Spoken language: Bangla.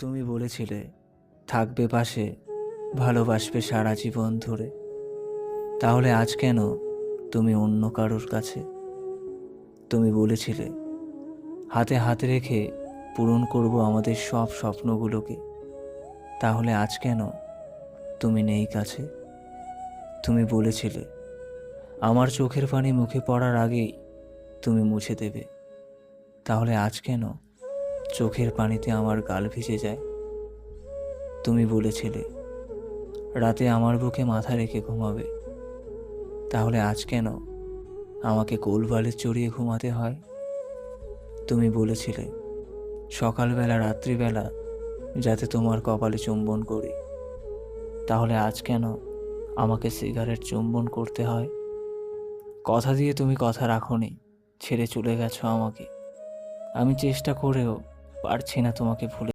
তুমি বলেছিলে থাকবে পাশে, ভালোবাসবে সারা জীবন ধরে। তাহলে আজ কেন তুমি অন্য কারোর কাছে? তুমি বলেছিলে হাতে হাত রেখে পূরণ করব আমাদের সব স্বপ্নগুলোকে। তাহলে আজ কেন তুমি নেই কাছে? তুমি বলেছিলে আমার চোখের পানি মুখে পড়ার আগেই তুমি মুছে দেবে। তাহলে আজ কেন চোখের পানিতে আমার গাল ভিজে যায়? তুমি বলেছিলে রাতে আমার বুকে মাথা রেখে ঘুমাবে। তাহলে আজ কেন আমাকে কোলবালিশ চড়িয়ে ঘুমাতে হয়? তুমি বলেছিলে সকালবেলা রাত্রিবেলা যাতে তোমার কপালে চুম্বন করি। তাহলে আজ কেন আমাকে সিগারেট চুম্বন করতে হয়? কথা দিয়ে তুমি কথা রাখোনি, ছেড়ে চলে গেছো আমাকে। আমি চেষ্টা করেও পারছি না তোমাকে ভুলে